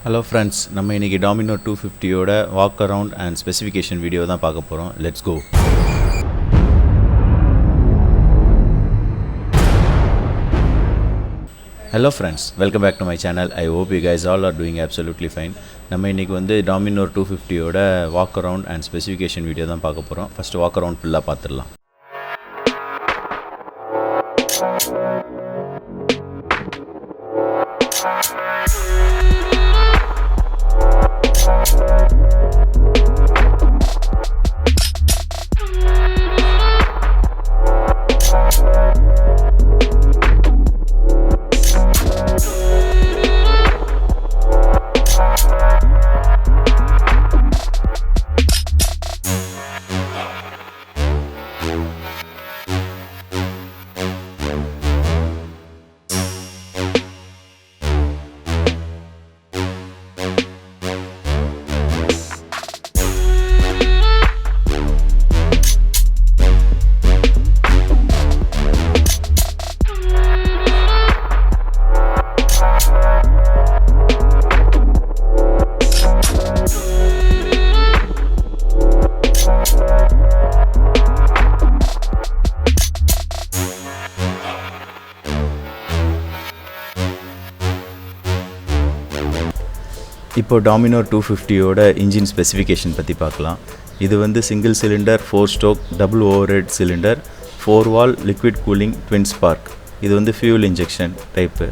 Hello friends, நம்ம இன்னைக்கு DOMINAR 250 ஓட Walkaround and Specification வீடியோ தான் பார்க்க போறோம். Let's go. Hello friends, welcome back to my channel. I hope you guys all are doing absolutely fine. நம்ம இன்னைக்கு வந்து DOMINAR 250 ஓட Walkaround and Specification வீடியோ தான் பார்க்க போறோம். First Walkaround ஃபுல்லா பார்த்துடலாம். இப்போ DOMINAR 250 ஓட இன்ஜின் ஸ்பெசிஃபிகேஷன் பற்றி பார்க்கலாம். இது வந்து single cylinder 4 stroke double overhead cylinder 4 வால் லிக்விட் கூலிங் ட்வின் ஸ்பார்க். இது வந்து ஃபியூல் இன்ஜெக்ஷன் டைப்பு.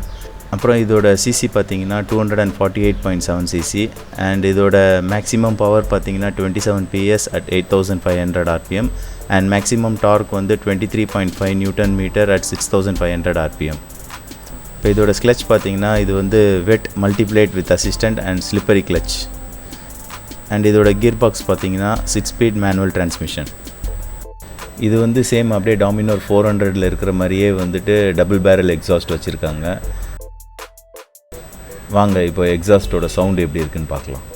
அப்புறம் இதோட சிசி பார்த்தீங்கன்னா 248.7 சிசி அண்ட் இதோட மேக்ஸிமம் பவர் பார்த்தீங்கன்னா 27 PS at 8500 RPM and maximum dark வந்து 23.5 நியூட்டன் மீட்டர் at 6500 RPM. இப்போ இதோட கிளச் பார்த்தீங்கன்னா இது வந்து wet multiplate with assistant and slippery clutch and இதோட கியர் பாக்ஸ் பார்த்தீங்கன்னா 6 ஸ்பீட் மேனுவல் டிரான்ஸ்மிஷன். இது வந்து சேம் அப்படியே DOMINAR 400ல் இருக்கிற மாதிரியே வந்துட்டு டபுள் பேரல் எக்ஸாஸ்ட் வச்சுருக்காங்க. வாங்க இப்போ எக்ஸாஸ்ட்டோட சவுண்டு எப்படி இருக்குன்னு பார்க்கலாம்.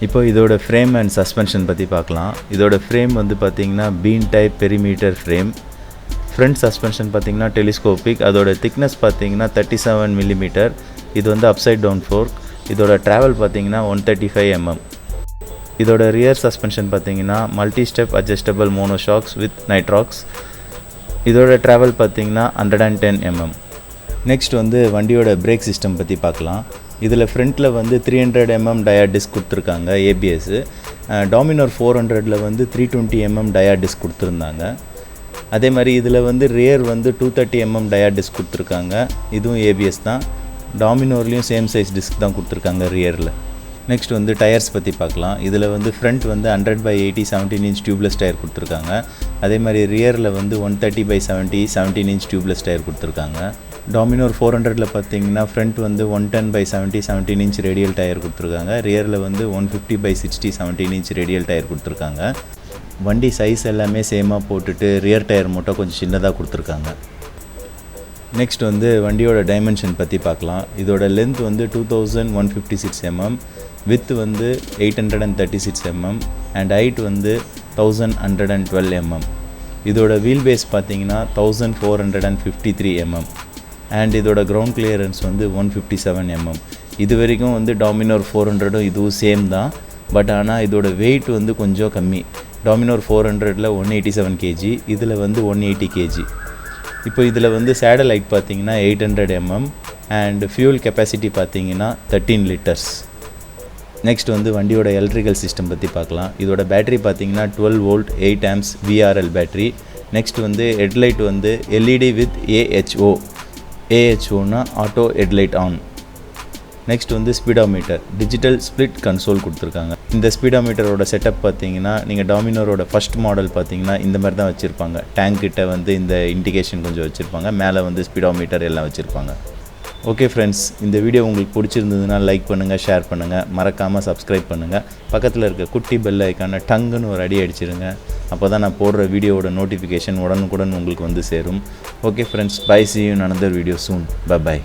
இப்போ இதோட ஃப்ரேம் அண்ட் சஸ்பென்ஷன் பற்றி பார்க்கலாம். இதோட ஃப்ரேம் வந்து பார்த்திங்கன்னா bean type perimeter frame. Front suspension பார்த்திங்கன்னா டெலிஸ்கோபிக். அதோட திக்னஸ் பார்த்திங்கன்னா 37 மில்லிமீட்டர். இது வந்து அப்சைட் டவுன் ஃபோர்க். இதோட ட்ராவல் பார்த்திங்கன்னா 135 mm. இதோட ரியர் சஸ்பென்ஷன் பார்த்திங்கன்னா multi step adjustable monoshocks with nitrox. இதோட ட்ராவல் பார்த்திங்கன்னா 110 mm. நெக்ஸ்ட் வந்து வண்டியோட பிரேக் சிஸ்டம் பற்றி பார்க்கலாம். இதில் ஃப்ரண்ட்டில் வந்து 300 mm டயர் டிஸ்க் கொடுத்துருக்காங்க ஏபிஎஸ். DOMINAR 400ல் வந்து 320 mm டயர் டிஸ்க் கொடுத்துருந்தாங்க. அதே மாதிரி இதில் வந்து ரியர் வந்து 230 mm டயர் டிஸ்க் கொடுத்துருக்காங்க. இதுவும் ஏபிஎஸ் தான். DOMINARலேயும் சேம் சைஸ் டிஸ்க் தான் கொடுத்துருக்காங்க ரியரில். நெக்ஸ்ட் வந்து டயர்ஸ் பற்றி பார்க்கலாம். இதில் வந்து ஃப்ரண்ட் வந்து 100/80 17 inch டியூப்லெஸ் டயர் கொடுத்துருக்காங்க. அதே மாதிரி ரியரில் வந்து 130/70 17 inch டியூப்லெஸ் டயர் கொடுத்துருக்காங்க. DOMINAR 400ல் பார்த்தீங்கன்னா ஃப்ரண்ட் வந்து 110/70 17 inch ரேடியல் டயர் கொடுத்துருக்காங்க. ரியரில் வந்து 150/60 17 inch ரேடியல் டயர் கொடுத்துருக்காங்க. வண்டி சைஸ் எல்லாமே சேமாக போட்டுட்டு ரியர் டயர் மட்டும் கொஞ்சம் சின்னதாக கொடுத்துருக்காங்க. நெக்ஸ்ட் வந்து வண்டியோட டைமென்ஷன் பற்றி பார்க்கலாம். இதோட லென்த் வந்து 2156 mm, வித் வந்து 836 mm அண்ட் ஹைட் வந்து 1112 mm. இதோட வீல் பேஸ் பார்த்தீங்கன்னா 1453 mm அண்ட் இதோட கிரவுண்ட் கிளியரன்ஸ் வந்து 157 mm. இது வரைக்கும் வந்து DOMINAR 400ம் இதுவும் சேம் தான். பட் ஆனால் இதோட வெயிட் வந்து கொஞ்சம் கம்மி. DOMINAR 400ல் 187 kg, இதில் வந்து 180 kg. இப்போ இதில் வந்து சேடல் ஹைட் பார்த்தீங்கன்னா 800 mm அண்ட் ஃபியூல் கெப்பாசிட்டி பார்த்தீங்கன்னா 13 liters. நெக்ஸ்ட் வந்து வண்டியோட எலக்ட்ரிக்கல் சிஸ்டம் பற்றி பார்க்கலாம். இதோட பேட்டரி பார்த்தீங்கன்னா 12 volt 8 amps VRL battery. Next வந்து ஹெட்லைட் வந்து LED வித் AHOனா ஆட்டோ ஹெட்லைட் ஆன். நெக்ஸ்ட் வந்து ஸ்பீடோமீட்டர் டிஜிட்டல் ஸ்ப்ளிட் கன்சோல் கொடுத்துருக்காங்க. இந்த ஸ்பீடோமீட்டரோட செட்டப் பார்த்தீங்கன்னா நீங்கள் DOMINARோட ஃபஸ்ட் மாடல் பார்த்தீங்கன்னா இந்த மாதிரி தான் வச்சுருப்பாங்க. டேங்க் கிட்ட வந்து இந்த இண்டிகேஷன் கொஞ்சம் வச்சுருப்பாங்க. மேலே வந்து ஸ்பீடோமீட்டர் எல்லாம் வச்சுருப்பாங்க. ஓகே ஃப்ரெண்ட்ஸ், இந்த வீடியோ உங்களுக்கு பிடிச்சிருந்ததுன்னா லைக் பண்ணுங்கள், ஷேர் பண்ணுங்கள், மறக்காமல் சப்ஸ்கிரைப் பண்ணுங்கள். பக்கத்தில் இருக்க குட்டி பெல் ஐக்கான டங்குன்னு ஒரு அடி அடிச்சிருங்க. அப்போ தான் நான் போடுற வீடியோவோட நோட்டிஃபிகேஷன் உடனுக்குடன் உங்களுக்கு வந்து சேரும். Okay friends, bye, see you in another video soon. Bye bye.